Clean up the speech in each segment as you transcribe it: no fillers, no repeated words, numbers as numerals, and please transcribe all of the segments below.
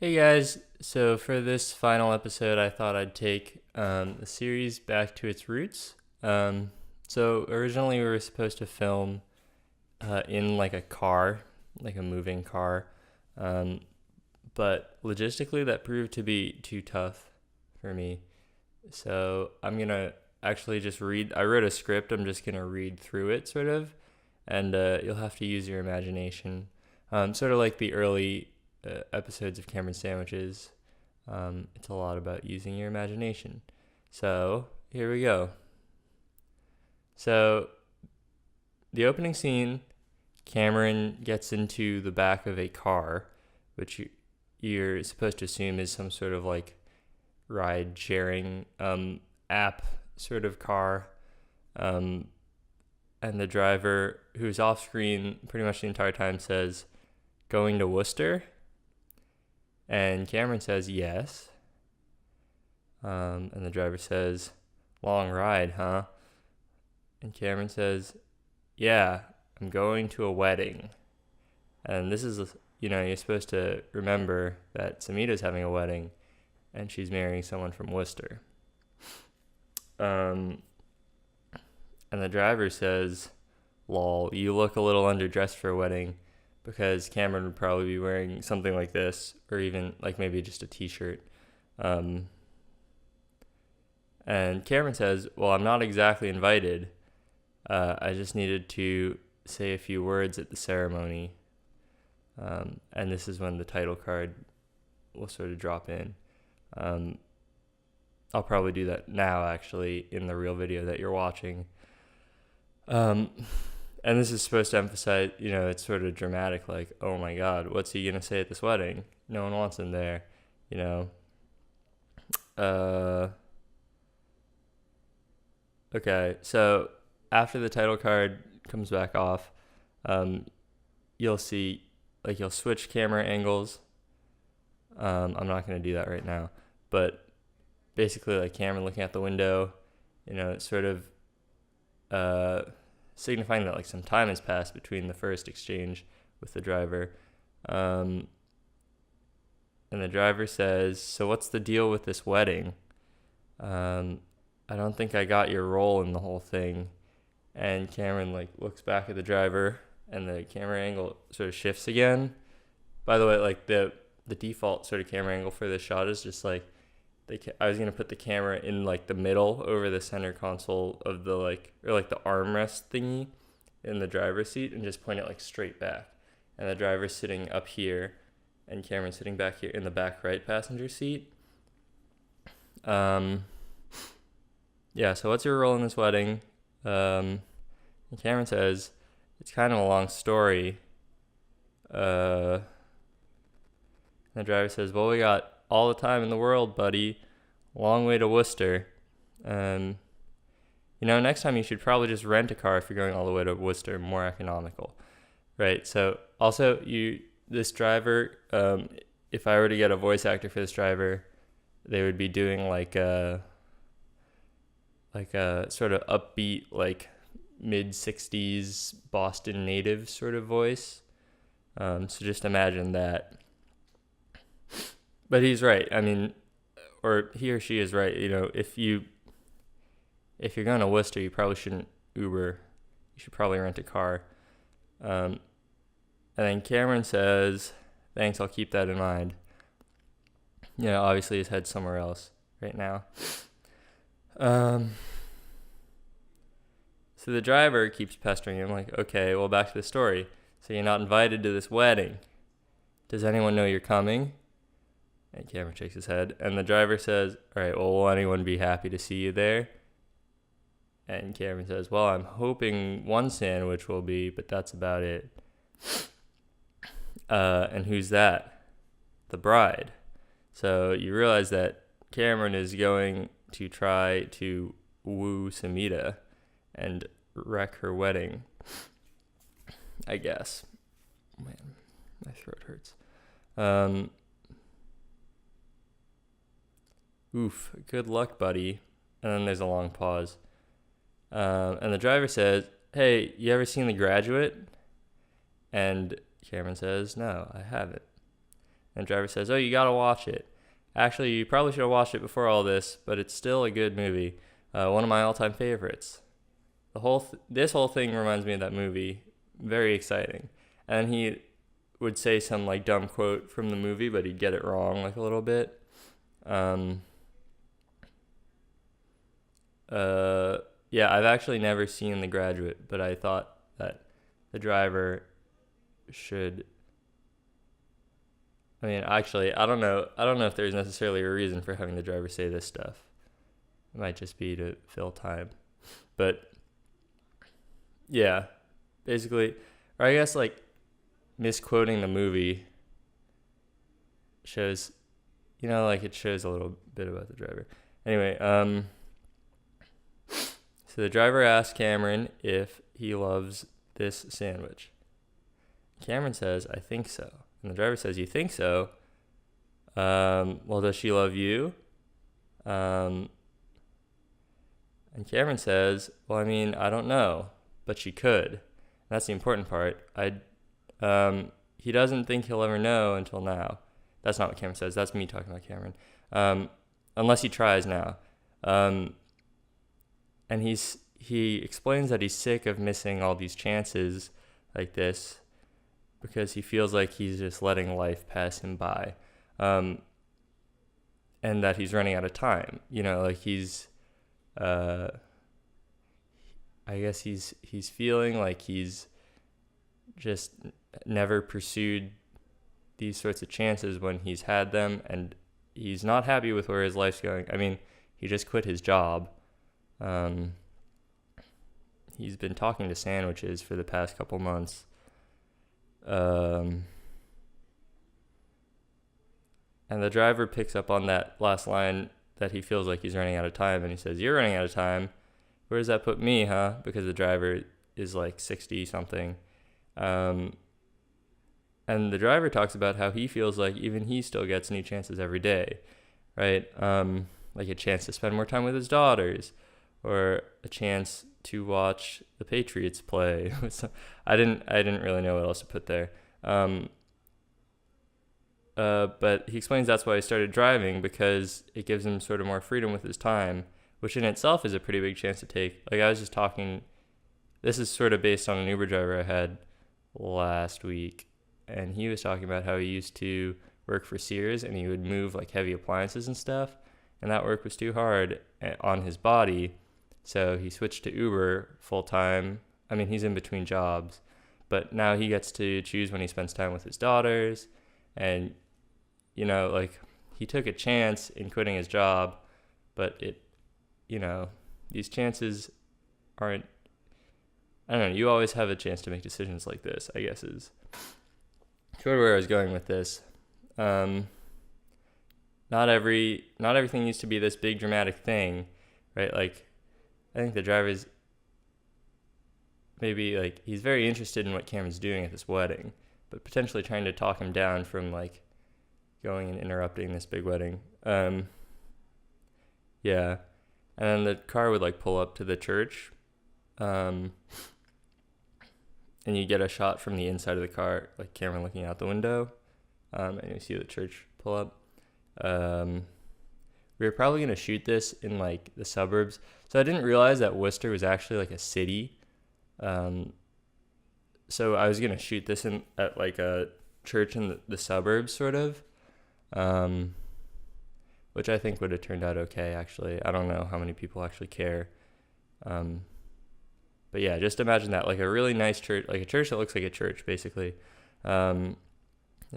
Hey guys, so for this final episode, I thought I'd take the series back to its roots. So originally we were supposed to film in like a car, like a moving car, um, but logistically that proved to be too tough for me. So I'm gonna actually just read. I wrote a script. I'm just gonna read through it, sort of, and you'll have to use your imagination, sort of like the early episodes of Cameron Sandwiches. It's a lot about using your imagination. So here we go. So the opening scene, Cameron gets into the back of a car, which you're supposed to assume is some sort of like ride sharing app sort of car. Um, and the driver, who's off screen pretty much the entire time, says, "Going to Worcester?" And Cameron says, "Yes." And the driver says, "Long ride, huh?" And Cameron says, "Yeah, I'm going to a wedding." And this is, you're supposed to remember that Samita's having a wedding and she's marrying someone from Worcester. Um, and the driver says, "Lol, you look a little underdressed for a wedding," because Cameron would probably be wearing something like this, or even like maybe just a t-shirt. Um, and Cameron says, "Well, I'm not exactly invited. I just needed to say a few words at the ceremony." And this is when the title card will sort of drop in. Um, I'll probably do that now, actually, in the real video that you're watching. Um, and this is supposed to emphasize, it's sort of dramatic, like, oh my God, what's he gonna say at this wedding? No one wants him there, you know. Uh, okay, so after the title card comes back off, um, you'll see, like, you'll switch camera angles. I'm not gonna do that right now, but basically, like, Cameron looking out the window, it's sort of signifying that like some time has passed between the first exchange with the driver. Um, and the driver says, "So what's the deal with this wedding? Um, I don't think I got your role in the whole thing." And Cameron like looks back at the driver, and the camera angle sort of shifts again. By the way, like the default sort of camera angle for this shot is just like I was gonna put the camera in like the middle over the center console of the or like the armrest thingy in the driver's seat and just point it like straight back. And the driver's sitting up here, and Cameron's sitting back here in the back right passenger seat. Um, yeah. So what's your role in this wedding? And Cameron says it's kind of a long story. And the driver says, "Well, we got all the time in the world, buddy. Long way to Worcester. Um, next time you should probably just rent a car if you're going all the way to Worcester, more economical." Right. So also this driver, if I were to get a voice actor for this driver, they would be doing like a sort of upbeat, like mid 60s Boston native sort of voice. So just imagine that. But he's right. I mean, or he or she is right. If you're going to Worcester, you probably shouldn't Uber. You should probably rent a car. And then Cameron says, "Thanks, I'll keep that in mind." Obviously his head's somewhere else right now. So the driver keeps pestering him, like, "Okay, well, back to the story. So you're not invited to this wedding. Does anyone know you're coming?" And Cameron shakes his head. And the driver says, "All right, well, will anyone be happy to see you there?" And Cameron says, "Well, I'm hoping one sandwich will be, but that's about it." And who's that? The bride. So you realize that Cameron is going to try to woo Samita and wreck her wedding, I guess. Man, my throat hurts. Oof, good luck, buddy. And then there's a long pause. And the driver says, "Hey, you ever seen The Graduate?" And Cameron says, "No, I haven't." And the driver says, "Oh, you gotta watch it. Actually, you probably should have watched it before all this, but it's still a good movie. One of my all-time favorites." This whole thing reminds me of that movie. Very exciting. And he would say some like dumb quote from the movie, but he'd get it wrong like a little bit. Yeah, I've actually never seen The Graduate, but I thought that the driver should. I mean, actually, I don't know if there's necessarily a reason for having the driver say this stuff. It might just be to fill time. But yeah, basically, or I guess like misquoting the movie shows, like it shows a little bit about the driver. Anyway, so the driver asks Cameron if he loves this sandwich. Cameron says, "I think so." And the driver says, "You think so? Well, does she love you?" And Cameron says, "Well, I mean, I don't know, but she could." And that's the important part. He doesn't think he'll ever know until now. That's not what Cameron says. That's me talking about Cameron. Unless he tries now. And he explains that he's sick of missing all these chances like this because he feels like he's just letting life pass him by. And that he's running out of time. Like he's I guess he's feeling like he's just never pursued these sorts of chances when he's had them, and he's not happy with where his life's going. I mean, he just quit his job. He's been talking to sandwiches for the past couple months. And the driver picks up on that last line that he feels like he's running out of time, and he says, "You're running out of time. Where does that put me, huh?" Because the driver is like 60 something. And the driver talks about how he feels like even he still gets new chances every day, right? Like a chance to spend more time with his daughters, or a chance to watch the Patriots play. I didn't really know what else to put there. But he explains that's why he started driving, because it gives him sort of more freedom with his time, which in itself is a pretty big chance to take. Like I was just talking, this is sort of based on an Uber driver I had last week, and he was talking about how he used to work for Sears, and he would move like heavy appliances and stuff, and that work was too hard on his body, so he switched to Uber full time. I mean, he's in between jobs, but now he gets to choose when he spends time with his daughters, and like he took a chance in quitting his job, but these chances aren't, I don't know, you always have a chance to make decisions like this, I guess is sort of where I was going with this. Not everything needs to be this big dramatic thing, right? Like, I think the driver's maybe like, he's very interested in what Cameron's doing at this wedding, but potentially trying to talk him down from like going and interrupting this big wedding. Yeah. And then the car would like pull up to the church. And you get a shot from the inside of the car, like Cameron looking out the window. And you see the church pull up. We were probably going to shoot this in like the suburbs. So I didn't realize that Worcester was actually like a city. So I was going to shoot this at like a church in the suburbs, sort of. Which I think would have turned out okay, actually. I don't know how many people actually care. But yeah, just imagine that, like a really nice church, like a church that looks like a church, basically. The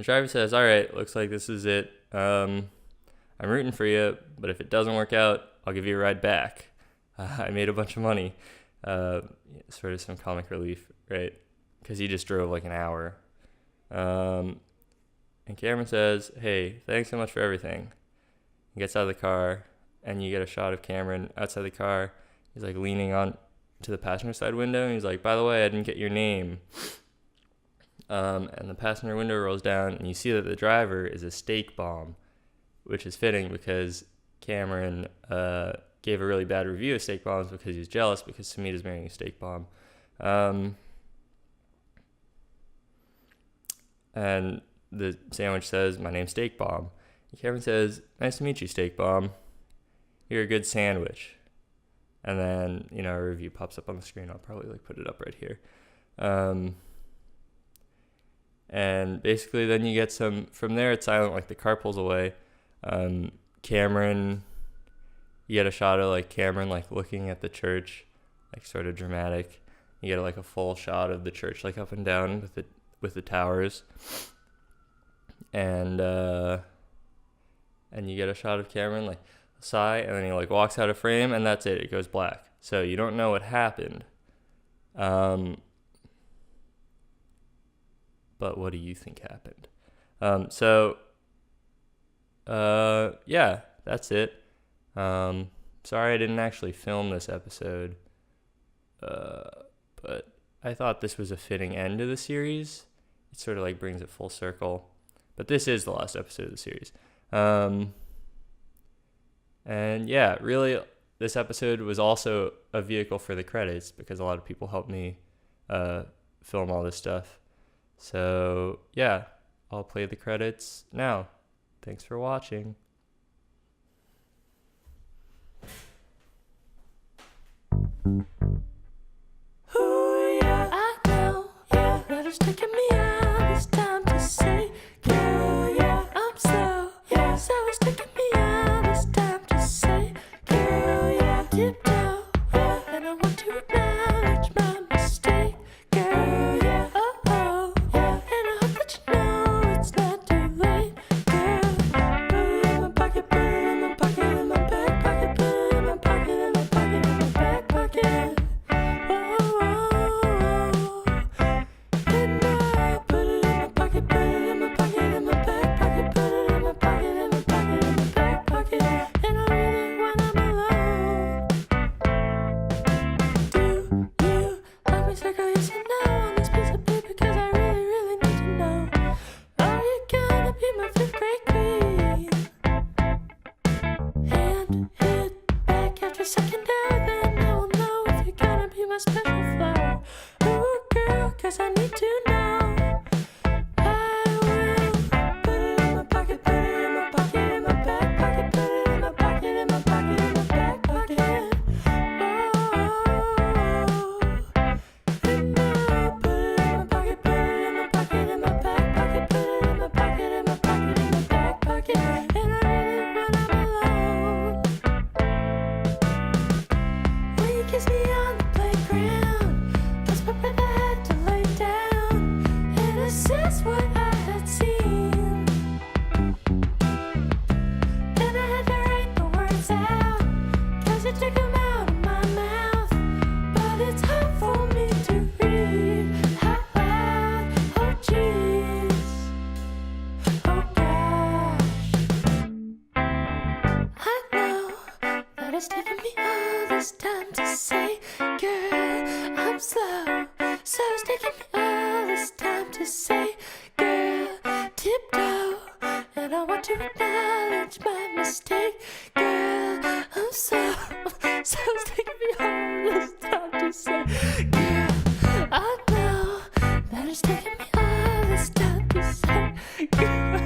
driver says, "All right, looks like this is it. I'm rooting for you, but if it doesn't work out, I'll give you a ride back. I made a bunch of money." Sort of some comic relief, right? Because he just drove like an hour. And Cameron says, "Hey, thanks so much for everything." He gets out of the car, and you get a shot of Cameron outside the car. He's like leaning on to the passenger side window, and he's like, "By the way, I didn't get your name." And the passenger window rolls down, and you see that the driver is a steak bomb, which is fitting because Cameron gave a really bad review of steak bombs because he's jealous because Samita's marrying a steak bomb. And the sandwich says, "My name's Steak Bomb." And Cameron says, "Nice to meet you, Steak Bomb. You're a good sandwich." And then, a review pops up on the screen. I'll probably put it up right here. And basically then you get from there it's silent, the car pulls away. Cameron, you get a shot of Cameron looking at the church, sort of dramatic. You get a full shot of the church up and down with the towers. And you get a shot of Cameron sigh, and then he walks out of frame, and that's it. It goes black. So you don't know what happened. But what do you think happened? Yeah, that's it. Sorry I didn't actually film this episode. But I thought this was a fitting end to the series. It sort of brings it full circle. But this is the last episode of the series. And yeah, really, this episode was also a vehicle for the credits because a lot of people helped me film all this stuff. So yeah, I'll play the credits now. Thanks for watching. Ooh, yeah, I know, yeah, that it's taking me out. It's time to say, girl, yeah, I'm slow, yeah, so it's taking me out. It's time to say, girl, yeah, tiptoe, yeah, and I want to acknowledge my mistake, girl, yeah, oh, yeah, and I hope that you know it's not too late, girl. Put it in my pocket, put it in my pocket, in my back pocket, put it in my pocket, in my pocket, in my back pocket. Secondary, then I will know if you're gonna be my special flower. Ooh, girl, 'cause I need to know. I will put it in my pocket, put it in my pocket, in my back pocket, put it in my pocket, in my pocket, in my back pocket. And now put it in my pocket, put it in my pocket, in my back pocket, put it in my pocket, in my pocket, in my back pocket. And I need it when I'm alone. Will you kiss me on the playground? That's my bed I had to lay down and assess what I had seen. Then I had to write the words out, 'cause it took them out of my mouth. But it's hard for me to read out loud. Oh jeez, oh gosh. I know that it's taken me all this time to say, girl, I'm slow. So it's taken me all this time to say, girl, tiptoe. And I want to acknowledge my mistake, girl, I'm slow. So it's taken me all this time to say, girl, I know that it's taken me all this time to say, girl.